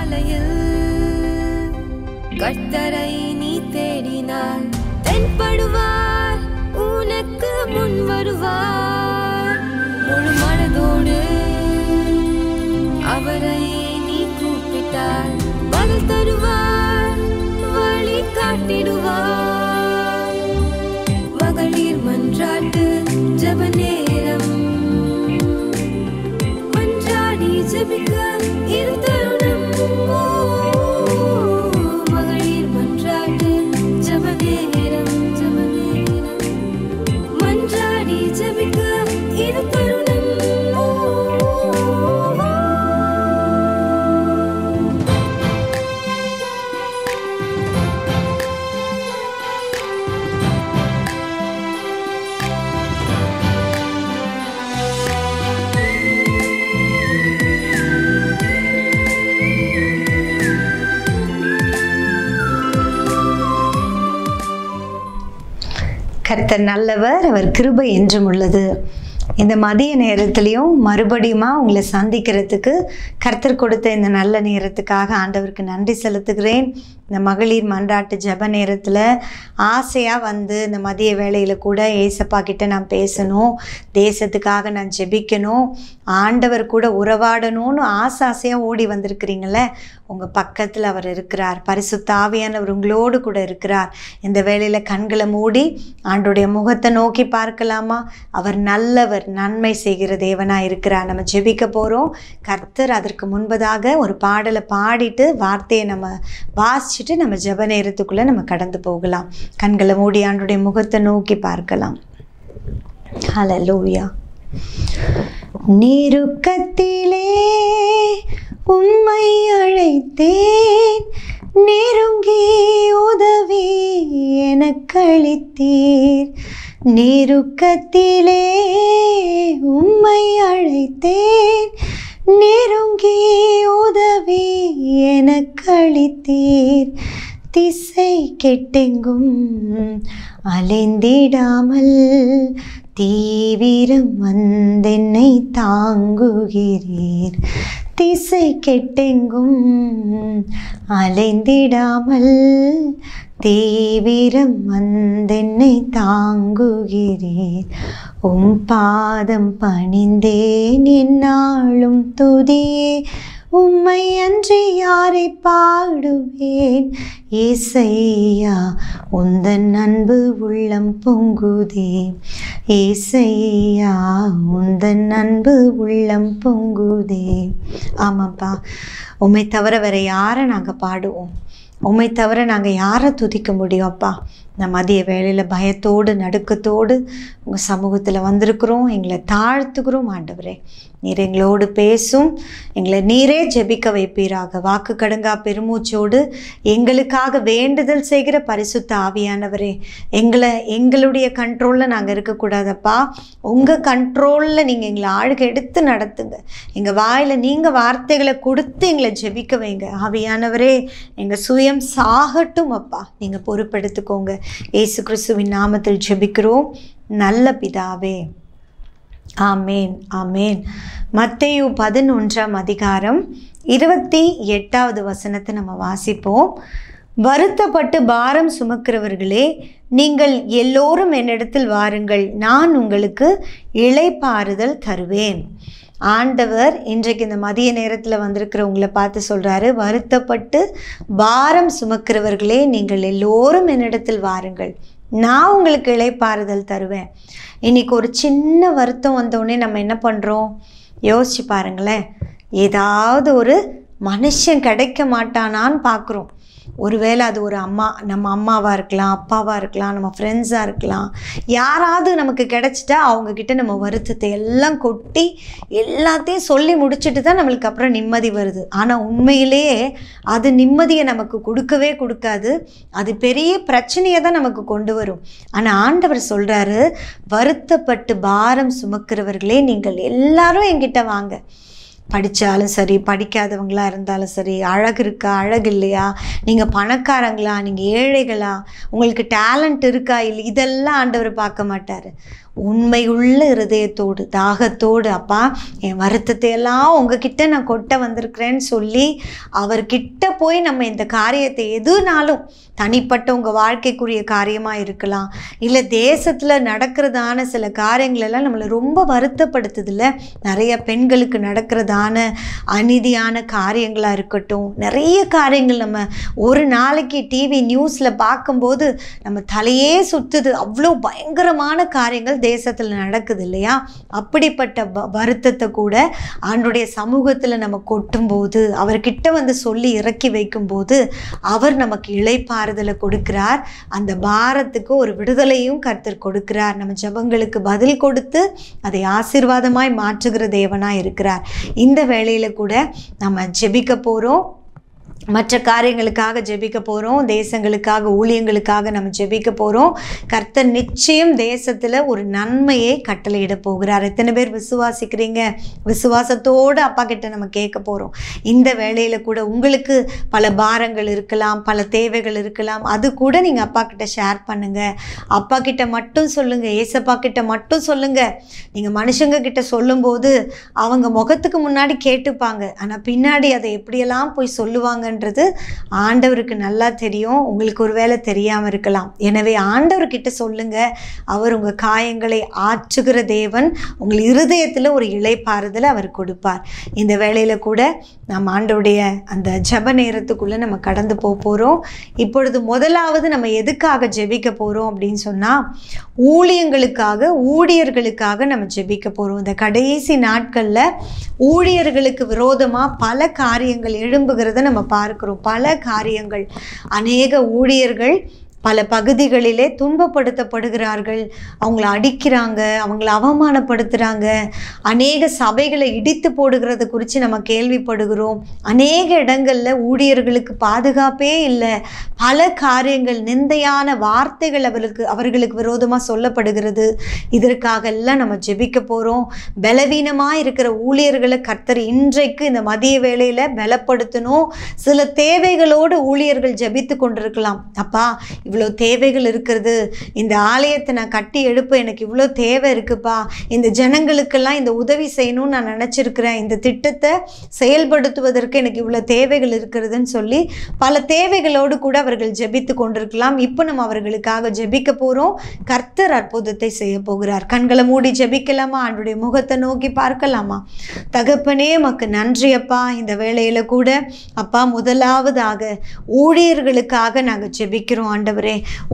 காலையில் கர்த்தரை நீ தேடினால் தென்படுவார், உனக்கு முன் வருவார். முழு மனதோடு அவரை நீ கூப்பிட்டால் பதில் தருவார், வழி காட்டிடுவார். மகளிர் மன்றாட்டு ஜெப நேரம், மன்றாடி ஜெபிக்க இரு தருணம். மகளிர் மன்றாட்டு ஜெப நேரம், மன்றாடி ஜெபிக்க இரு தருணம். கர்த்தர் நல்லவர், அவர் கிருபை என்றும் உள்ளது. இந்த மதிய நேரத்துலையும் மறுபடியுமா உங்களை சந்திக்கிறதுக்கு கர்த்தர் கொடுத்த இந்த நல்ல நேரத்துக்காக ஆண்டவருக்கு நன்றி செலுத்துகிறேன். இந்த மகளிர் மன்றாட்டு ஜெப நேரத்தில் ஆசையாக வந்து இந்த மதிய வேளையில் கூட ஏசப்பா கிட்ட நான் பேசணும், தேசத்துக்காக நான் ஜெபிக்கணும், ஆண்டவர் கூட உறவாடணும்னு ஆசையாக ஓடி வந்திருக்கிறீங்கள. உங்கள் பக்கத்தில் அவர் இருக்கிறார், பரிசுத்த ஆவியானவர் உங்களோடு கூட இருக்கிறார். இந்த வேளையில் கண்களை மூடி ஆண்டோடைய முகத்தை நோக்கி பார்க்கலாமா? அவர் நல்லவர், நன்மை செய்கிற தேவனாக இருக்கிறார். நம்ம ஜெபிக்க போகிறோம். கர்த்தர் அதற்கு முன்பதாக ஒரு பாடலை பாடிட்டு வார்த்தையை நம்ம வாசிச்சுட்டு நம்ம ஜெப நேரத்துக்குள்ளே நம்ம கடந்து போகலாம். கண்களை மூடி ஆண்டோடைய முகத்தை நோக்கி பார்க்கலாம். ஹல்லேலூயா. நெருக்கத்திலே உம்மை அழைத்தேன், நெருங்கி உதவி எனக்களித்தீர். நெருக்கத்திலே உம்மை அழைத்தேன், நெருங்கி உதவி எனக்களித்தீர். திசை கெட்டெங்கும் அலைந்திடாமல் தீவிரம் வந்தென்னை தாங்குகிறீர். திசை கெட்டெங்கும் அலைந்திடாமல் தீவிரம் வந்தென்னை தாங்குகிறீர். உம் பாதம் பணிந்தேன் என்னாலும் துதியே, உம்மை அன்றி யாரை பாடுவேன். ஏசையா உந்தன் அன்பு உள்ளம் பொங்குதே, ஏசையா உந்தன் அன்பு உள்ளம் பொங்குதே. ஆமாப்பா, உம்மை தவிர வேற யாரை நாங்கள் பாடுவோம்? உம்மை தவிர நாங்கள் யாரை துதிக்க முடியும்? அப்பா, இந்த மதிய வேளையில் பயத்தோடு நடுக்கத்தோடு உங்கள் சமூகத்தில் வந்திருக்கிறோம். எங்களை தாழ்த்துக்கிறோம். ஆண்டவரே, நீர் எங்களோடு பேசும், எங்களை நீரே ஜெபிக்க வைப்பீராக. வாக்கு கடங்கா பெருமூச்சோடு எங்களுக்காக வேண்டுதல் செய்கிற பரிசுத்த ஆவியானவரே, எங்களுடைய கண்ட்ரோலில் நாங்கள் இருக்கக்கூடாதப்பா. உங்கள் கண்ட்ரோலில் நீங்கள் எங்களை ஆளுக எடுத்து நடத்துங்க. எங்கள் வாயில் நீங்கள் வார்த்தைகளை கொடுத்து எங்களை ஜெபிக்க வைங்க. ஆவியானவரே, எங்கள் சுயம் சாகட்டும் அப்பா, நீங்கள் பொறுப்பெடுத்துக்கோங்க. இயேசு கிறிஸ்துவின் நாமத்தில் ஜெபிக்கிறோம் நல்ல பிதாவே, ஆமேன், ஆமேன். மத்தேயு 11ஆம் அதிகாரம் 28வது வசனத்தை நம்ம வாசிப்போம். வருத்தப்பட்டு பாரம் சுமக்கிறவர்களே, நீங்கள் எல்லோரும் என்னிடத்தில் வாருங்கள், நான் உங்களுக்கு இளைப்பாறுதல் தருவேன். ஆண்டவர் இன்றைக்கு இந்த மதிய நேரத்தில் வந்திருக்கிறவங்களை பார்த்து சொல்கிறாரு, வருத்தப்பட்டு பாரம் சுமக்கிறவர்களே, நீங்கள் எல்லோரும் என்னிடத்தில் வாருங்கள், நான் உங்களுக்கு இளைப்பாறுதல் தருவேன். இன்றைக்கி ஒரு சின்ன வருத்தம் வந்தோடனே நம்ம என்ன பண்ணுறோம்? யோசிச்சு பாருங்களேன். ஏதாவது ஒரு மனுஷன் கிடைக்க மாட்டானான்னு பார்க்குறோம். ஒருவேளை அது ஒரு நம்ம அம்மாவாக இருக்கலாம், அப்பாவாக இருக்கலாம், நம்ம ஃப்ரெண்ட்ஸாக இருக்கலாம். யாராவது நமக்கு கிடைச்சிட்டா அவங்கக்கிட்ட நம்ம வருத்தத்தை எல்லாம் கொட்டி எல்லாத்தையும் சொல்லி முடிச்சுட்டு தான் நம்மளுக்கு அப்புறம் நிம்மதி வருது. ஆனால் உண்மையிலேயே அது நிம்மதியை நமக்கு கொடுக்கவே கொடுக்காது. அது பெரிய பிரச்சனையை தான் நமக்கு கொண்டு வரும். ஆனால் ஆண்டவர் சொல்கிறாரு, வருத்தப்பட்டு பாரம் சுமக்கிறவர்களே, நீங்கள் எல்லாரும் என்கிட்ட வாங்க. படித்தாலும் சரி, படிக்காதவங்களாக இருந்தாலும் சரி, அழகு இருக்கா, அழகு இல்லையா, நீங்கள் பணக்காரங்களா, நீங்கள் ஏழைகளா, உங்களுக்கு டேலண்ட் இருக்கா இல்லை, இதெல்லாம் ஆண்டவர் பார்க்க மாட்டார். உண்மையுள்ள இருதயத்தோடு தாகத்தோடு, அப்பா என் வருத்தத்தை எல்லாம் உங்ககிட்ட நான் கொட்ட வந்திருக்கிறேன்னு சொல்லி அவர்கிட்ட போய் நம்ம இந்த காரியத்தை எதுனாலும், தனிப்பட்ட உங்கள் வாழ்க்கைக்குரிய காரியமாக இருக்கலாம், இல்லை தேசத்தில் நடக்கிறதான சில காரியங்களெல்லாம் நம்மளை ரொம்ப வருத்தப்படுத்துதில்ல, நிறைய பெண்களுக்கு நடக்கிறதான அநீதியான காரியங்களாக இருக்கட்டும், நிறைய காரியங்கள் நம்ம ஒரு நாளைக்கு டிவி நியூஸில் பார்க்கும்போது நம்ம தலையே சுற்றுது. அவ்வளோ பயங்கரமான காரியங்கள் தேசத்தில் நடக்குது இல்லையா? அப்படிப்பட்ட வருத்தத்தை கூட ஆண்டுடைய சமூகத்தில் நம்ம கொட்டும்போது, அவர்கிட்ட வந்து சொல்லி இறக்கி வைக்கும்போது அவர் நமக்கு இளைப்பாறுதலை கொடுக்கிறார். அந்த பாரத்துக்கு ஒரு விடுதலையும் கர்த்தர் கொடுக்கிறார். நம்ம ஜெபங்களுக்கு பதில் கொடுத்து அதை ஆசீர்வாதமாய் மாற்றுகிற தேவனாய் இருக்கிறார். இந்த வேளையில கூட நம்ம ஜெபிக்க போகிறோம், மற்ற காரியங்களுக்காக ஜெபிக்க போகிறோம், தேசங்களுக்காக ஊழியங்களுக்காக நம்ம ஜெபிக்க போகிறோம். கர்த்தர் நிச்சயம் தேசத்தில் ஒரு நன்மையை கட்டளையிட போகிறார். எத்தனை பேர் விசுவாசிக்கிறீங்க? விசுவாசத்தோடு அப்பா கிட்ட நம்ம கேட்க போகிறோம். இந்த வேளையில் கூட உங்களுக்கு பல பாரங்கள் இருக்கலாம், பல தேவைகள் இருக்கலாம், அது கூட நீங்கள் அப்பா கிட்ட ஷேர் பண்ணுங்கள். அப்பா கிட்ட மட்டும் சொல்லுங்கள், ஏசப்பா கிட்ட மட்டும் சொல்லுங்கள். நீங்கள் மனுஷங்க கிட்ட சொல்லும்போது அவங்க முகத்துக்கு முன்னாடி கேட்டுப்பாங்க, ஆனால் பின்னாடி அதை எப்படியெல்லாம் போய் சொல்லுவாங்க ஆண்டவருக்கு நல்லா தெரியும். உங்களுக்கு ஒரு வேளை தெரியாமல் இருக்கலாம். எனவே ஆண்டவர்கிட்ட சொல்லுங்க. அவர் உங்கள் காயங்களை ஆற்றுகிற தேவன். உங்கள் இருதயத்தில் ஒரு இளைப்பாறுதலை அவர் கொடுப்பார். இந்த வேளையில் கூட நம்ம ஆண்டவருடைய அந்த ஜெப நேரத்துக்குள்ளே நம்ம கடந்து போகிறோம். இப்பொழுது முதலாவது நம்ம எதுக்காக ஜெபிக்க போகிறோம் அப்படின்னு சொன்னால், ஊழியங்களுக்காக, ஊழியர்களுக்காக நம்ம ஜெபிக்க போகிறோம். இந்த கடைசி நாட்களில் ஊழியர்களுக்கு விரோதமாக பல காரியங்கள் எழும்புகிறத நம்ம பார்க்கிறோம். பல காரியங்கள், அநேக ஊழியர்கள் பல பகுதிகளிலே துன்பப்படுத்தப்படுகிறார்கள். அவங்கள அடிக்கிறாங்க, அவங்கள அவமானப்படுத்துகிறாங்க. அநேக சபைகளை இடித்து போடுகிறத குறித்து நம்ம கேள்விப்படுகிறோம். அநேக இடங்களில் ஊழியர்களுக்கு பாதுகாப்பே இல்லை. பல காரியங்கள், நிந்தையான வார்த்தைகள் அவர்களுக்கு விரோதமாக சொல்லப்படுகிறது. இதற்காக எல்லாம் நம்ம ஜெபிக்க போகிறோம். பலவீனமாக இருக்கிற ஊழியர்களை கர்த்தர் இன்றைக்கு இந்த மதிய வேளையில் பலப்படுத்தணும். சில தேவைகளோடு ஊழியர்கள் ஜெபித்து கொண்டிருக்கலாம். அப்பா, இவ்வளோ தேவைகள் இருக்கிறது, இந்த ஆலயத்தை நான் கட்டி எழுப்ப எனக்கு இவ்வளோ தேவை இருக்குப்பா, இந்த ஜனங்களுக்கெல்லாம் இந்த உதவி செய்யணும்னு நான் நினச்சிருக்கிறேன், இந்த திட்டத்தை செயல்படுத்துவதற்கு எனக்கு இவ்வளோ தேவைகள் இருக்கிறதுன்னு சொல்லி பல தேவைகளோடு கூட அவர்கள் ஜெபித்து கொண்டிருக்கலாம். இப்போ நம்ம அவர்களுக்காக ஜெபிக்க போகிறோம். கர்த்தர் அற்புதத்தை செய்ய போகிறார். கண்களை மூடி ஜெபிக்கலாமா? ஆண்டுடைய முகத்தை நோக்கி பார்க்கலாமா? தகப்பனே, மக்கு நன்றி அப்பா. இந்த வேளையில் கூட அப்பா, முதலாவதாக ஊழியர்களுக்காக நாங்கள் ஜெபிக்கிறோம். ஆண்டவரே,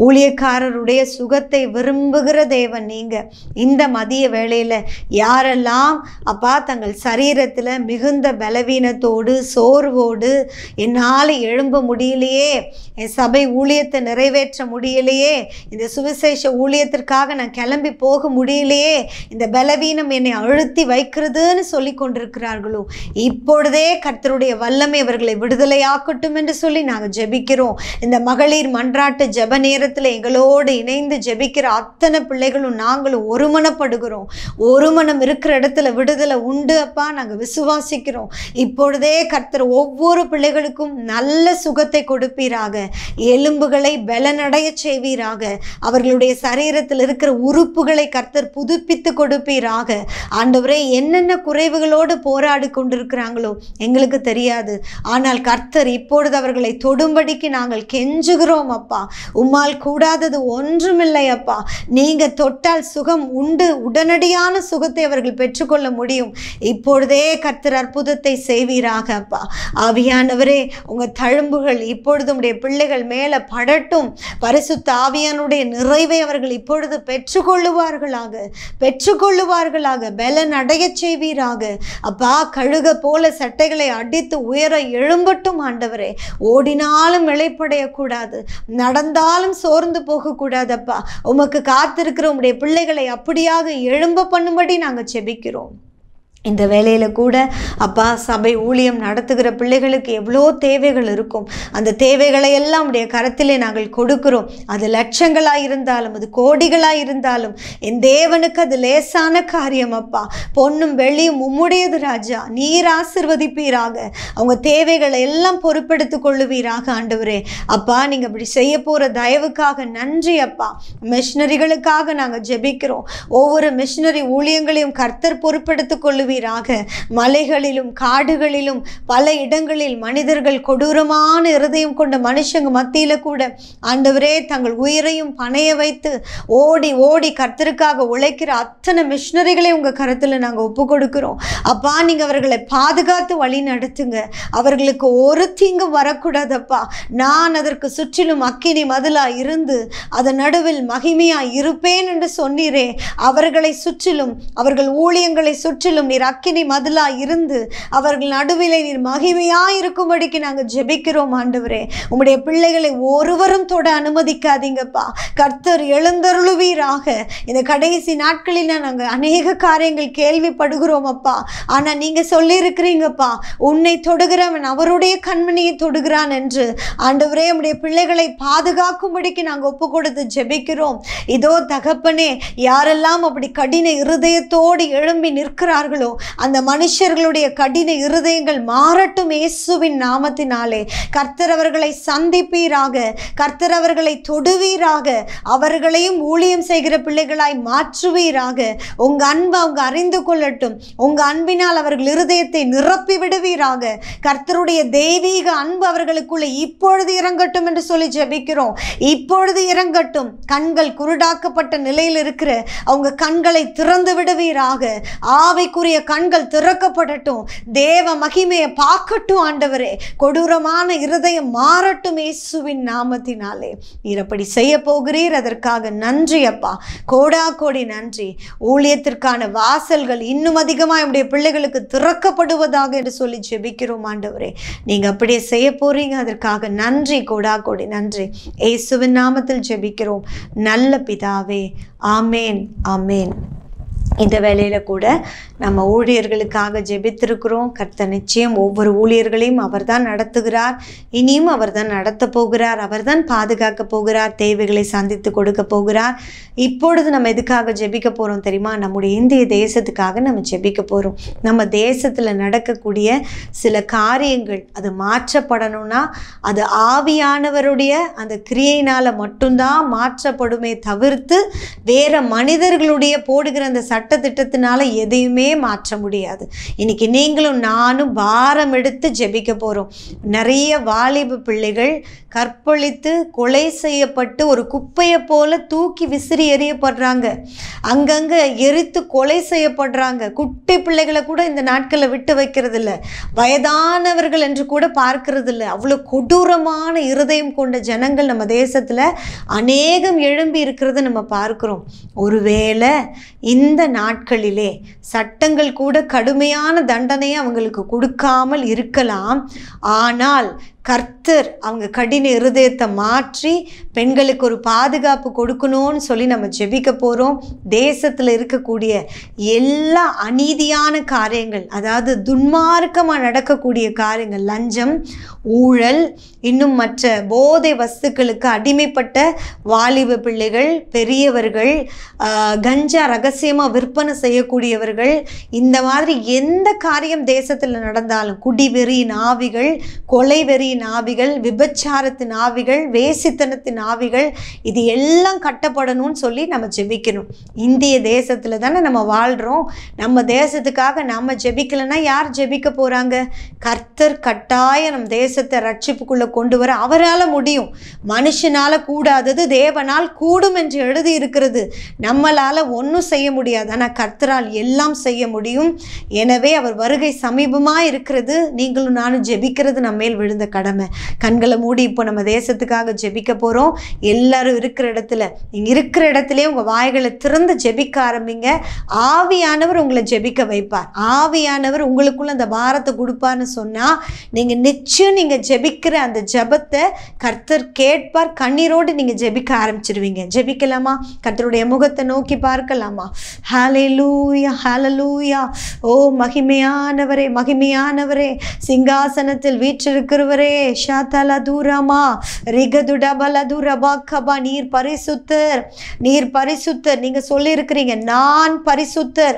ஊழியக்காரருடைய சுகத்தை விரும்புகிற தேவன் நீங்க. இந்த மதிய வேளையில் யாரெல்லாம் அப்பா தங்கள் சரீரத்தில் மிகுந்த பலவீனத்தோடு, சோர்வோடு, என்னால் எழும்ப முடியலையே, என் சபை ஊழியத்தை நிறைவேற்ற முடியலையே, இந்த சுவிசேஷ ஊழியத்திற்காக நான் கிளம்பி போக முடியலையே, இந்த பலவீனம் என்னை அழுத்தி வைக்கிறதுன்னு சொல்லி கொண்டிருக்கிறார்களோ, இப்பொழுதே கர்த்தருடைய வல்லமை அவர்களை விடுதலையாக்கட்டும் என்று சொல்லி நாங்கள் ஜெபிக்கிறோம். இந்த மகளிர் மன்றாட்டு ஜெப நேரத்தில் எங்களோடு இணைந்து ஜெபிக்கிற அத்தனை பிள்ளைகளும் நாங்களும் ஒருமனப்படுகிறோம். ஒரு மனம் இருக்கிற இடத்துல விடுதலை உண்டு அப்பா. நாங்கள் விசுவாசிக்கிறோம். இப்பொழுதே கர்த்தர் ஒவ்வொரு பிள்ளைகளுக்கும் நல்ல சுகத்தை கொடுப்பீராக, எலும்புகளை பலனடைய செய்வீராக, அவர்களுடைய சரீரத்தில் இருக்கிற உறுப்புகளை கர்த்தர் புதுப்பித்து கொடுப்பீராக. ஆண்டவரே, என்னென்ன குறைவுகளோடு போராடி கொண்டிருக்கிறாங்களோ எங்களுக்கு தெரியாது, ஆனால் கர்த்தர் இப்பொழுது அவர்களை தொடும்படிக்கு நாங்கள் கெஞ்சுகிறோம் அப்பா. உம்மால் கூடாதது ஒன்றுமில்லை அப்பா. நீங்க தொட்டால் சுகம் உண்டு. உடனடியான சுகத்தை அவர்கள் பெற்றுக்கொள்ள முடியும். இப்பொழுதே கர்த்தர் அற்புதத்தை செய்வீராக அப்பா. ஆவியானவரே, உங்க தழும்புகள் இப்பொழுது உடைய பிள்ளைகள் மேல படட்டும். பரிசுத்த ஆவியானுடைய நிறைவை அவர்கள் இப்பொழுது பெற்றுக்கொள்ளுவார்களாக. பலன் அடைய செய்வீராக அப்பா. கழுக போல சட்டைகளை அடித்து உயர எழும்பட்டும் ஆண்டவரே. ஓடினாலும் இளைப்படையக்கூடாது, நடந்தாலும் சோர்ந்து போகக்கூடாதப்பா. உமக்கு காத்திருக்கிற உம்முடைய பிள்ளைகளை அப்படியாக எழும்ப பண்ணும்படி நாங்கள் செபிக்கிறோம். இந்த வேலையில் கூட அப்பா சபை ஊழியம் நடத்துகிற பிள்ளைகளுக்கு எவ்வளோ தேவைகள் இருக்கும். அந்த தேவைகளை எல்லாம் உடைய கரத்திலே நாங்கள் கொடுக்கிறோம். அது லட்சங்களாக இருந்தாலும் அது கோடிகளாக இருந்தாலும் என் தேவனுக்கு அது லேசான காரியம் அப்பா. பொன்னும் வெள்ளியும் உம்முடையது ராஜா, நீர் ஆசீர்வதிப்பீராக. அவங்க தேவைகளை எல்லாம் பொறுப்பெடுத்து கொள்ளுவீராக ஆண்டவரே. அப்பா நீங்கள் இப்படி செய்ய போகிற தயவுக்காக நன்றி அப்பா. மிஷனரிகளுக்காக நாங்கள் ஜெபிக்கிறோம். ஒவ்வொரு மிஷனரி ஊழியங்களையும் கர்த்தர் பொறுப்பெடுத்து கொள்ளுவீராக. மலைகளிலும் காடுகளிலும் பல இடங்களில் மனிதர்கள் கொடூரமான இருதயம் கொண்ட மனுஷங்க மத்தியில கூட ஆண்டவரே தங்கள் உயிரையும் பணைய வைத்து ஓடி ஓடி கர்த்தருக்காக உழைக்கிற அத்தனை மிஷனரிகளை உங்க கருத்துல நாங்க ஒப்பு கொடுக்கிறோம். அப்பா நீங்க அவர்களை பாதுகாத்து வழி நடத்துங்க. அவர்களுக்கு ஒரு தீங்கும் வரக்கூடாதப்பா. நான் அதற்கு சுற்றிலும் அக்கினி மதிலா இருந்து அதன் நடுவில் மகிமையா இருப்பேன் என்று சொன்னீரே. அவர்களை சுற்றிலும் அவர்கள் ஊழியங்களை சுற்றிலும் நீர் அக்கினி மதிலா இருந்து அவர்கள் நடுவிலே நீர் மகிமையா இருக்கும்படிக்கு நாங்கள் ஜெபிக்கிறோம் ஆண்டவரே. உம்முடைய பிள்ளைகளை ஒருவரும் தொட அனுமதிக்காதீங்கப்பா. கர்த்தர் எழுந்தருளுவீராக. இந்த கடைசி நாட்களில் நாங்கள் அநேக காரியங்கள் கேள்விப்படுகிறோம் அப்பா. ஆனா நீங்க சொல்லி இருக்கிறீங்கப்பா, உன்னை தொடுகிறவன் அவருடைய கண்மணியை தொடுகிறான் என்று. ஆண்டவரே உம்முடைய பிள்ளைகளை பாதுகாக்கும்படிக்கு நாங்கள் ஒப்பு கொடுத்து ஜெபிக்கிறோம். இதோ தகப்பனே, யாரெல்லாம் அப்படி கடின இருதயத்தோடு எழும்பி நிற்கிறார்களோ அந்த மனுஷர்களுடைய கடின இருதயங்கள் மாறட்டும் இயேசுவின் நாமத்தினாலே. கர்த்தர் அவர்களை சந்திப்பீராக. கர்த்தர் அவர்களை தொடுவீராக. அவர்களையும் ஊழியம் செய்கிற பிள்ளைகளாய் மாற்றுவீராக. உங்க அன்பை அவங்க அறிந்து கொள்ளட்டும். உங்க அன்பினால் அவர்கள் இருதயத்தை நிரப்பி விடுவீராக. கர்த்தருடைய தெய்வீக அன்பு அவர்களுக்குள்ள இப்பொழுது இறங்கட்டும் என்று சொல்லி ஜெபிக்கிறோம். இப்பொழுது இறங்கட்டும். கண்கள் குருடாக்கப்பட்ட நிலையில் இருக்கிற அவங்க கண்களை திறந்து விடுவீராக. ஆவிக்குரிய கண்கள் திறக்கப்படட்டும். தேவ மகிமையை பார்க்கட்டும் ஆண்டவரே. கொடூரமான இருதயம் மாறட்டும் இயேசுவின் நாமத்தினாலே. நீர் அப்படி செய்ய போகிறீர். அதற்காக நன்றி அப்பா. கோடா கோடி நன்றி. ஊழியத்திற்கான வாசல்கள் இன்னும் அதிகமாக நம்முடைய பிள்ளைகளுக்கு திறக்கப்படுவதாக என்று சொல்லி ஜெபிக்கிறோம் ஆண்டவரே. நீங்க அப்படியே செய்ய போறீங்க. அதற்காக நன்றி. கோடா கோடி நன்றி. இயேசுவின் நாமத்தில் ஜெபிக்கிறோம் நல்ல பிதாவே. ஆமேன் ஆமேன். இந்த வேலையில் கூட நம்ம ஊழியர்களுக்காக ஜெபித்திருக்கிறோம். கர்த்தர் நிச்சயம் ஒவ்வொரு ஊழியர்களையும் அவர் தான் நடத்துகிறார். இனியும் அவர் தான் நடத்த போகிறார். அவர் தான் பாதுகாக்க போகிறார். தேவைகளை சந்தித்து கொடுக்க போகிறார். இப்பொழுது நம்ம எதுக்காக ஜெபிக்க போகிறோம் தெரியுமா? நம்முடைய இந்திய தேசத்துக்காக நம்ம ஜெபிக்க போகிறோம். நம்ம தேசத்தில் நடக்கக்கூடிய சில காரியங்கள் அது மாற்றப்படணும்னா அது ஆவியானவருடைய அந்த கிரியையினால் மட்டும்தான் மாற்றப்படுமே தவிர்த்து வேற மனிதர்களுடைய போடுகிற அந்த சட்டத்திட்டத்தினால எதையுமே மாற்ற முடியாது. இன்னைக்கு நீங்களும் நானும் பாரம் எடுத்து ஜெபிக்க போறோம். நிறைய வாலிப பிள்ளைகள் கற்பழித்து கொலை செய்யப்பட்டு ஒரு குப்பையை போல தூக்கி விசிறி எறியப்படுறாங்க. அங்கங்க எரித்து கொலை செய்யப்படுறாங்க. குட்டி பிள்ளைகளை கூட இந்த நாட்களை விட்டு வைக்கிறது இல்லை. வயதானவர்கள் என்று கூட பார்க்கறது இல்லை. அவ்வளோ கொடூரமான இருதயம் கொண்ட ஜனங்கள் நம்ம தேசத்துல அநேகம் எழும்பி இருக்கிறது நம்ம பார்க்கிறோம். ஒருவேளை இந்த நாட்களிலே சட்டங்கள் கூட கடுமையான தண்டனையை அவங்களுக்கு கொடுக்காமல் இருக்கலாம். ஆனால் கர்த்தர் அவங்க கடின இருதயத்தை மாற்றி பெண்களுக்கு ஒரு பாதுகாப்பு கொடுக்கணும்னு சொல்லி நம்ம ஜெபிக்க போகிறோம். தேசத்தில் இருக்கக்கூடிய எல்லா அநீதியான காரியங்கள், அதாவது துன்மார்க்கமாக நடக்கக்கூடிய காரியங்கள், லஞ்சம், ஊழல், இன்னும் மற்ற போதை வஸ்துக்களுக்கு அடிமைப்பட்ட வாலிப பிள்ளைகள், பெரியவர்கள், கஞ்சா ரகசியமாக விற்பனை செய்யக்கூடியவர்கள், இந்த மாதிரி எந்த காரியம் தேசத்தில் நடந்தாலும், குடிவெறியின் ஆவிகள், கொலை வெறியின் ஆவிகள், விபச்சாரத்தின் ஆவிகள், வேசித்தனத்தின் ஆவிகள், இது எல்லாம் கட்டப்படணும்னு சொல்லி நம்ம ஜெபிக்கணும். இந்திய தேசத்துல தானே நம்ம வாழ்றோம். நம்ம தேசத்துக்காக நம்ம ஜெபிக்கலைன்னா யார் ஜெபிக்க போறாங்க? கர்த்தர் கட்டாயம் நம் தேசத்தை ரட்சிப்புக்குள்ள கொண்டு வர அவரால் முடியும். மனுஷனால கூடாதது தேவனால் கூடும் என்று எழுதி இருக்கிறது. நம்மளால ஒன்றும் செய்ய முடியாது, ஆனால் கர்த்தரால் எல்லாம் செய்ய முடியும். எனவே அவர் வருகை சமீபமாக இருக்கிறது. நீங்களும் நானும் ஜெபிக்கிறது நம்ம மேல் விழுந்த கடமை. கண்களை மூடி இப்போ நம்ம தேசத்துக்காக ஜெபிக்க போகிறோம். எல்லாரும் இருக்கிற இடத்துல, நீங்கள் இருக்கிற இடத்துலேயே உங்கள் வாய்களை திறந்து ஜெபிக்க ஆரம்பிங்க. ஆவியானவர் உங்களை ஜெபிக்க வைப்பார். ஆவியானவர் உங்களுக்குள்ள அந்த பாரத்தை கொடுப்பார்னு சொன்னால் நீங்கள் நிச்சயம் நீங்கள் ஜெபிக்கிற அந்த ஜெபத்தை கர்த்தர் கேட்பார். கண்ணீரோடு நீங்கள் ஜெபிக்க ஆரம்பிச்சிருவீங்க. ஜெபிக்கலாமா? கர்த்தருடைய முகத்தை நோக்கி பார்க்கலாமா? ஹல்லேலூயா, ஹல்லேலூயா. ஓ மகிமையானவரே, மகிமையானவரே, சிங்காசனத்தில் வீற்றிருக்கிறவரே, ஷாதல தூரமா ரிகதுடபல தூரபா கபா, நீர் பரிசுத்தர், நீர் பரிசுத்தர். நீங்கள் சொல்லியிருக்கிறீங்க, நான் பரிசுத்தர்,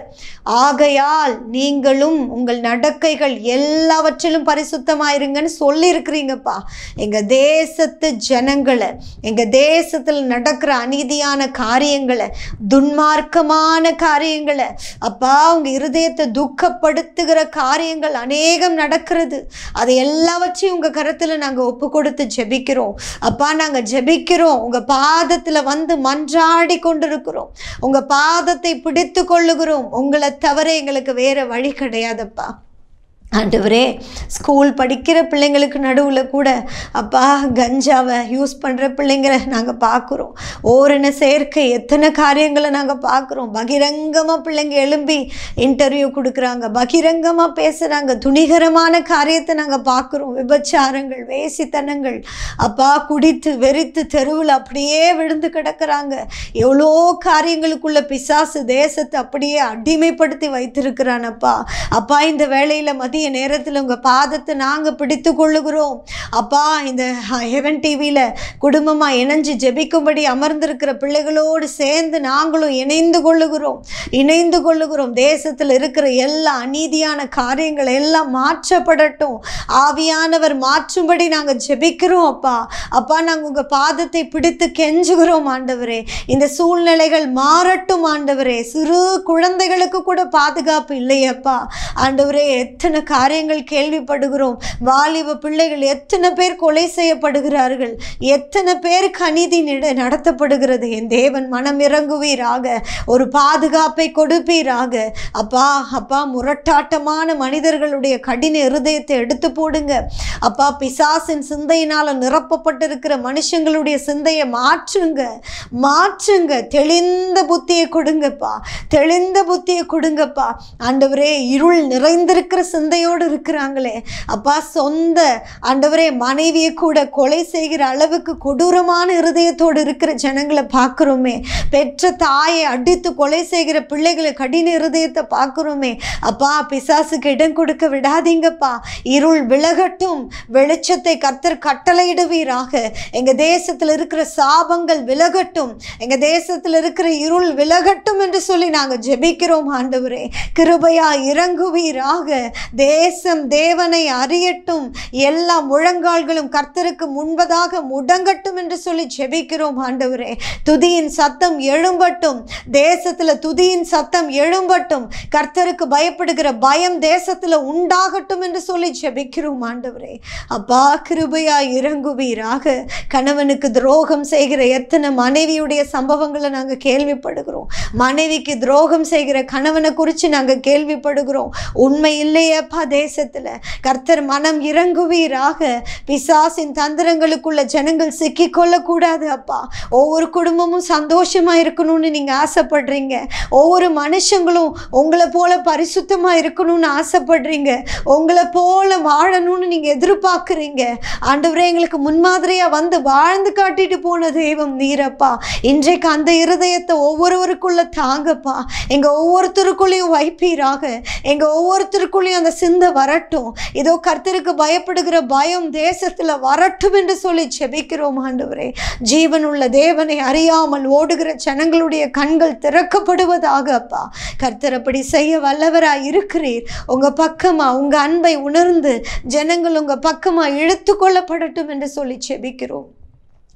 ஆகையால் நீங்களும் உங்கள் நடக்கைகள் எல்லாவற்றிலும் பரிசுத்தமாயிருங்கன்னு சொல்லியிருக்கிறீங்கப்பா. எங்கள் தேசத்து ஜனங்களை, எங்கள் தேசத்தில் நடக்கிற அநீதியான காரியங்களை, துன்மார்க்கமான காரியங்களை, அப்பா உங்கள் இருதயத்தை துக்கப்படுத்துகிற காரியங்கள் அநேகம் நடக்கிறது. அதை எல்லாவற்றையும் உங்கள் கரத்தில் நாங்கள் ஒப்பு கொடுத்து ஜெபிக்கிறோம். அப்பா நாங்கள் ஜெபிக்கிறோம், உங்கள் பாதத்தில் வந்து மன்றாடி கொண்டிருக்கிறோம், உங்கள் பாதத்தை பிடித்து கொள்ளுகிறோம். உங்களை தவிர எங்களுக்கு வேற வழி கிடையாதப்பா. ஆண்டவரே, ஸ்கூல் படிக்கிற பிள்ளைங்களுக்கு நடுவில் கூட அப்பா கஞ்சாவை யூஸ் பண்ணுற பிள்ளைங்களை நாங்கள் பார்க்குறோம். ஓரின சேர்க்கை எத்தனை காரியங்களை நாங்கள் பார்க்குறோம். பகிரங்கமாக பிள்ளைங்க எழும்பி இன்டர்வியூ கொடுக்குறாங்க, பகிரங்கமாக பேசுகிறாங்க, துணிகரமான காரியத்தை நாங்கள் பார்க்குறோம். விபச்சாரங்கள், வேசித்தனங்கள், அப்பா குடித்து வெறித்து தெருவில் அப்படியே விழுந்து கிடக்கிறாங்க. எவ்வளோ காரியங்களுக்குள்ள பிசாசு தேசத்தை அப்படியே அடிமைப்படுத்தி வைத்திருக்கிறானப்பா. அப்பா இந்த வேளையில் மதிய நேரத்தில் உங்கள் பாதத்தை நாங்கள் பிடித்து கொள்ளுகிறோம். அப்பா இந்த ஹெவன் டிவியில் குடும்பமாக இணைஞ்சு ஜெபிக்கும்படி அமர்ந்திருக்கிற பிள்ளைகளோடு சேர்ந்து நாங்களும் இணைந்து கொள்ளுகிறோம். தேசத்தில் இருக்கிற எல்லா அநீதியான காரியங்கள் எல்லாம் மாற்றப்படட்டும். ஆவியானவர் மாற்றும்படி நாங்கள் ஜெபிக்கிறோம் அப்பா. அப்பா நாங்கள் உங்கள் பாதத்தை பிடித்து கெஞ்சுகிறோம் ஆண்டவரே. இந்த சூழ்நிலைகள் மாறட்டும் ஆண்டவரே. சிறு குழந்தைகளுக்கு கூட பாதுகாப்பு இல்லையப்பா ஆண்டவரே. எத்தனை காரியங்கள் கேள்விப்படுகிறோம். வாலிப பிள்ளைகள் எத்தனை பேர் கொலை செய்யப்படுகிறார்கள், எத்தனை பேருக்கு அநீதி நடத்தப்படுகிறது. என் தேவன் மனம் இறங்குவீராக, ஒரு பாதுகாப்பை கொடுப்பீராக. அப்பா அப்பா முரட்டாட்டமான மனிதர்களுடைய கடின இருதயத்தை எடுத்து போடுங்க அப்பா. பிசாசின் சிந்தையினால் நிரப்பப்பட்டிருக்கிற மனுஷங்களுடைய சிந்தையை மாற்றுங்க. தெளிந்த புத்தியை கொடுங்கப்பா, தெளிந்த புத்தியை கொடுங்கப்பா ஆண்டவரே. இருள் நிறைந்திருக்கிற சிந்தையோடு இருக்கிறாங்களே அப்பா, சொந்த ஆண்டவரே மனைவியை கூட கொலை செய்கிற அளவுக்கு கொடூரமான இருதயத்தோடு இருக்கிற ஜனங்களை பார்க்குறோமே. பெற்ற தாயை அடித்து கொலை செய்கிற பிள்ளைகளை கடின இருதயத்தை பார்க்குறோமே அப்பா. பிசாசுக்கு இடம் கொடுக்க விடாதீங்கப்பா. இருள் விலகட்டும், வெளிச்சத்தை கர்த்தர் கட்டளையிடுவீராக. எங்கள் தேசத்தில் இருக்கிற சாபங்கள் விலகட்டும், எங்கள் தேசத்தில் இருக்கிற இருள் விலகட்டும் என்று சொல்லி நாங்கள் ஜெபிக்கிறோம் ஆண்டவரே. கிருபையா இறங்குவீராக. தேசம் தேவனை அறியட்டும், எல்லா முழங்கால்களும் கர்த்தருக்கு முன்பதாக முடங்கட்டும் என்று சொல்லி ஜெபிக்கிறோம் ஆண்டவரே. துதியின் சத்தம் எழும்பட்டும், தேசத்தில் துதியின் சத்தம் எழும்பட்டும். கர்த்தருக்கு பயப்படுகிற பயம் தேசத்தில் உண்டாகட்டும் என்று சொல்லி ஜெபிக்கிறோம் ஆண்டவரே. அப்பா கிருபையா இறங்குவீராக. கணவனுக்கு துரோகம் செய்கிற எத்தனை மனைவியுடைய சம்பவங்களை நாங்கள் கேள்விப்படுகிறோம். மனைவிக்கு துரோகம் செய்கிற கணவனை குறித்து நாங்கள் கேள்விப்படுகிறோம். உண்மை இல்லையப்பா தேசத்தில். கர்த்தர் மனம் இறங்குவீராக. பிசாசின் தந்திரங்களுக்குள்ள ஜனங்கள் சிக்கிக்கொள்ளக்கூடாது அப்பா. ஒவ்வொரு குடும்பமும் சந்தோஷமாக இருக்கணும்னு நீங்கள் ஆசைப்படுறீங்க. ஒவ்வொரு மனுஷங்களும் உங்களை போல பரிசுத்தமாக இருக்கணும்னு ஆசைப்படுறீங்க. உங்களை போல வாழணும்னு நீங்கள் எதிர்பார்க்குறீங்க ஆண்டவரே. எங்களுக்கு முன்மாதிரியாக வந்து வாழ்ந்து காட்டிட்டு போன தெய்வம் நீரப்பா. இன்றைக்கு அந்த இருதயத்தை ஒவ்வொருவருக்குள்ள தாங்கப்பா. எங்கள் ஒவ்வொருத்தருக்குள்ளேயும் வைப்பீராக. எங்கள் ஒவ்வொருத்தருக்குள்ளேயும் அந்த சிந்தை வரட்டும். இதோ கர்த்தருக்கு பயப்படுகிற பயம் தேசத்தில் வரட்டும் என்று சொல்லி ஜெபிக்கிறோம் ஆண்டவரே. ஜீவனுள்ள தேவனை அறியாமல் ஓடுகிற ஜனங்களுடைய கண்கள் திறக்கப்படுவதாக அப்பா. கர்த்தர் அப்படி செய்ய வல்லவராய் இருக்கிறீர். உங்கள் பக்கமாக உங்கள் அன்பை உணர்ந்து ஜனங்கள் உங்கள் பக்கமாக இழுத்து கொள்ளப்படட்டும் என்று சொல்லி ஜெபிக்கிறோம்.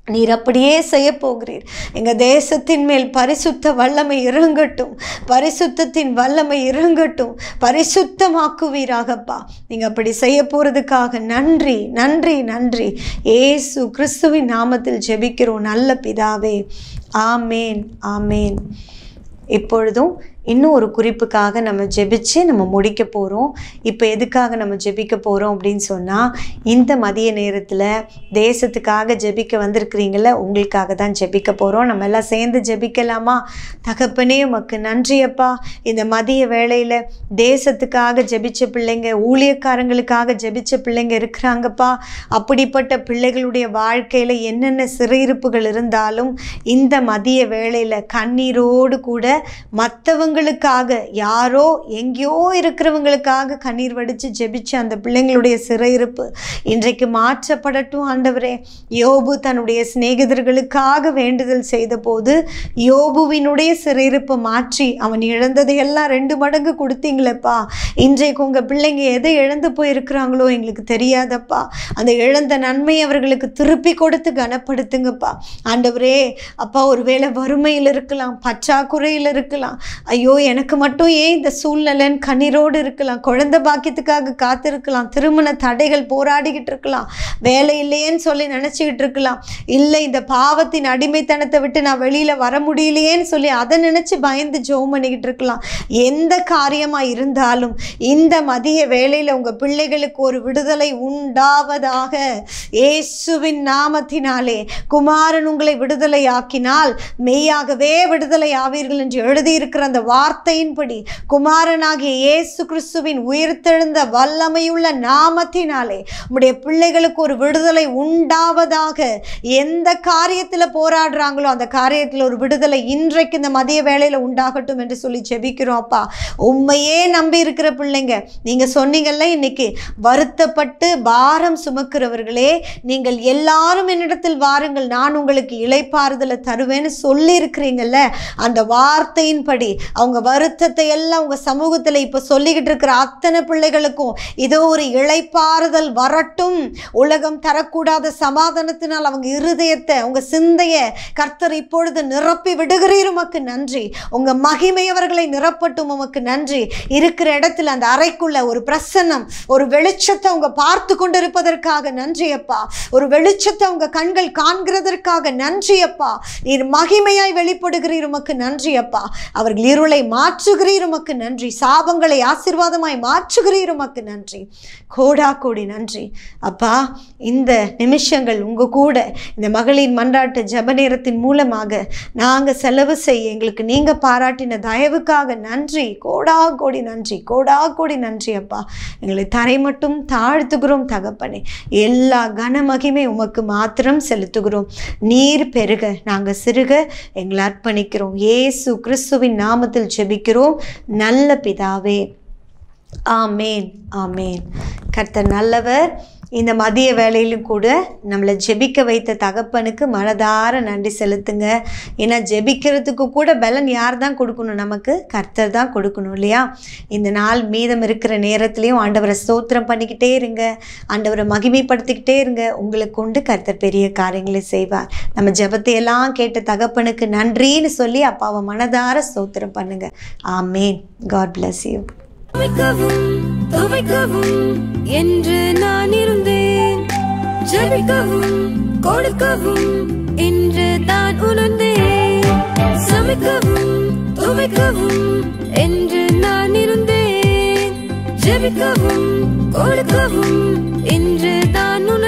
நீர் அப்படியே செய்ய போகிறீர். எங்கள் தேசத்தின் மேல் பரிசுத்த வல்லமை இறங்கட்டும், பரிசுத்தத்தின் வல்லமை இறங்கட்டும், பரிசுத்தமாக்குவீராகப்பா. நீங்கள் அப்படி செய்ய போகிறதுக்காக நன்றி நன்றி நன்றி. இயேசு கிறிஸ்துவின் நாமத்தில் ஜெபிக்கிறோம் நல்ல பிதாவே. ஆமேன் ஆமேன். இப்பொழுதும் இன்னும் ஒரு குறிப்புக்காக நம்ம ஜெபிச்சு நம்ம முடிக்க போகிறோம். இப்போ எதுக்காக நம்ம ஜெபிக்க போகிறோம் அப்படின்னு சொன்னால், இந்த மதிய நேரத்தில் தேசத்துக்காக ஜெபிக்க வந்திருக்கிறீங்கள, உங்களுக்காக தான் ஜெபிக்க போகிறோம். நம்ம எல்லாம் சேர்ந்து ஜெபிக்கலாமா? தகப்பனே உமக்கு நன்றியப்பா. இந்த மதிய வேளையில் தேசத்துக்காக ஜெபிச்ச பிள்ளைங்க, ஊழியக்காரங்களுக்காக ஜெபிச்ச பிள்ளைங்க இருக்கிறாங்கப்பா. அப்படிப்பட்ட பிள்ளைகளுடைய வாழ்க்கையில் என்னென்ன சிறையிருப்புகள் இருந்தாலும் இந்த மதிய வேளையில் கண்ணீரோடு கூட மற்றவங்களுக்காக, யாரோ எங்கேயோ இருக்கிறவங்களுக்காக கண்ணீர் வடித்து ஜெபிச்சு அந்த பிள்ளைங்களுடைய சிறையிருப்பு இன்றைக்கு மாற்றப்படட்டும் ஆண்டவரே. யோபு தன்னுடைய சிநேகிதர்களுக்காக வேண்டுதல் செய்த போது யோபுவினுடைய சிறையிருப்பை மாற்றி அவன் இழந்ததையெல்லாம் 2 மடங்கு கொடுத்தீங்களப்பா. இன்றைக்கு உங்கள் பிள்ளைங்க எதை இழந்து போயிருக்கிறாங்களோ எங்களுக்கு தெரியாதப்பா. அந்த இழந்த நன்மை அவர்களுக்கு திருப்பி கொடுத்து கனப்படுத்துங்கப்பா ஆண்டவரே. அப்பா, ஒருவேளை வறுமையில் இருக்கலாம், பற்றாக்குறையில் இருக்கலாம், ஐயோ எனக்கு மட்டும் ஏன் இந்த சூழ்நிலைன்னு கண்ணீரோடு இருக்கலாம், குழந்தை பாக்கியத்துக்காக காத்திருக்கலாம், திருமண தடைகள் போராடிக்கிட்டு இருக்கலாம், வேலை இல்லையேன்னு சொல்லி நினச்சிக்கிட்டு இருக்கலாம், இல்லை இந்த பாவத்தின் அடிமைத்தனத்தை விட்டு நான் வெளியில் வர முடியலையேன்னு சொல்லி அதை நினச்சி பயந்து ஜெபம் பண்ணிக்கிட்டு இருக்கலாம். எந்த காரியமாக இருந்தாலும் இந்த மதிய வேளையில் உங்கள் பிள்ளைகளுக்கு ஒரு விடுதலை உண்டாவதாக. இயேசுவின் நாமத்தினாலே குமாரன் உங்களை விடுதலை ஆக்கினால் மெய்யாகவே விடுதலை ஆவீர்கள் என்று எழுதியிருக்கிற அந்த வார்த்தையின்படி குமாரனாகிய இயேசு கிறிஸ்துவின் உயிர்த்தெழுந்த வல்லமையுள்ள நாமத்தினாலே உம்முடைய பிள்ளைகளுக்கு ஒரு விடுதலை உண்டாவதாக. எந்த காரியத்தில் போராடுறாங்களோ அந்த காரியத்தில் ஒரு விடுதலை இன்றைக்கு இந்த மதிய வேளையில் உண்டாகட்டும் என்று சொல்லி ஜெபிக்கிறோம் அப்பா. உண்மையே நம்பி இருக்கிற பிள்ளைங்க, நீங்கள் சொன்னீங்கல்ல இன்னைக்கு, வருத்தப்பட்டு பாரம் சுமக்கிறவர்களே நீங்கள் எல்லாரும் என்னிடத்தில் வாருங்கள், நான் உங்களுக்கு இளைப்பாறுதலை தருவேன்னு சொல்லி இருக்கிறீங்கல்ல. அந்த வார்த்தையின்படி அவங்க வருத்தத்தை எல்லாம் உங்க சமூகத்தில் இப்போ சொல்லிக்கிட்டு இருக்கிற அத்தனை பிள்ளைகளுக்கும் இதோ ஒரு இளைப்பாறுதல் வரட்டும். உலகம் தரக்கூடாத சமாதானத்தினால் அவங்க இருதயத்தை, அவங்க சிந்தையை கர்த்தர் இப்பொழுது நிரப்பி விடுகிறீர். உமக்கு நன்றி. உங்க மகிமை அவர்களை நிரப்பட்டும். உமக்கு நன்றி. இருக்கிற இடத்துல அந்த அறைக்குள்ள ஒரு பிரசன்னம், ஒரு வெளிச்சத்தை அவங்க பார்த்து கொண்டிருப்பதற்காக நன்றி அப்பா. ஒரு வெளிச்சத்தை உங்க கண்கள் காண்கிறதற்காக நன்றி அப்பா. நீர் மகிமையாய் வெளிப்படுகிறீர். உமக்கு நன்றி அப்பா. அவர்கள் இருளை மாற்றுகிறீர். உமக்கு நன்றி. சாபங்களை ஆசீர்வாதமாய் மாற்றுகிறீர். உமக்கு நன்றி. கோடா கோடி நன்றி அப்பா. இந்த நிமிஷங்கள் உங்க கூட இந்த மகளிர் மன்றாட்டு ஜெப நேரத்தின் மூலமாக நாங்கள் செலவு செய்ய எங்களுக்கு நீங்க பாராட்டின தயவுக்காக நன்றி. கோடா கோடி நன்றி. கோடா கோடி நன்றி அப்பா. எங்களை தரை மட்டும் தாழ்த்துகிறோம் தகப்பனே. எல்லா கனமகிமை உமக்கு மாத்திரம் செலுத்துகிறோம். நீர் பெருக, நாங்கள் சிறுக எங்களை அர்ப்பணிக்கிறோம். இயேசு கிறிஸ்துவின் நாமத்தில் ஜெபிக்கிறோம் நல்ல பிதாவே. ஆமேன், ஆமேன். கர்த்தர் நல்லவர். இந்த மதிய வேளையிலும் கூட நம்மளை ஜெபிக்க வைத்த தகப்பனுக்கு மனதார நன்றி செலுத்துங்க. ஏன்னா ஜெபிக்கிறதுக்கு கூட பலன் யார் தான் கொடுக்கணும்? நமக்கு கர்த்தர் தான் கொடுக்கணும் இல்லையா? இந்த நாள் மீதம் இருக்கிற நேரத்துலையும் ஆண்டவரை ஸ்தோத்திரம் பண்ணிக்கிட்டே இருங்க, ஆண்டவரை மகிமைப்படுத்திக்கிட்டே இருங்க. உங்களை கொண்டு கர்த்தர் பெரிய காரியங்களை செய்வார். நம்ம ஜெபத்தையெல்லாம் கேட்ட தகப்பனுக்கு நன்றின்னு சொல்லி அப்பாவை மனதார ஸ்தோத்திரம் பண்ணுங்க. ஆமேன். God bless you. துவைக்கவும் என்று நான் இருந்தேன், ஜெபிக்கவும் கொடுக்கவும் என்று தான் உணர்ந்தேன். சமைக்கவும் துவைக்கவும் என்று நான் இருந்தேன், ஜெபிக்கவும் கொடுக்கவும் என்று தான் உணர்ந்தேன்.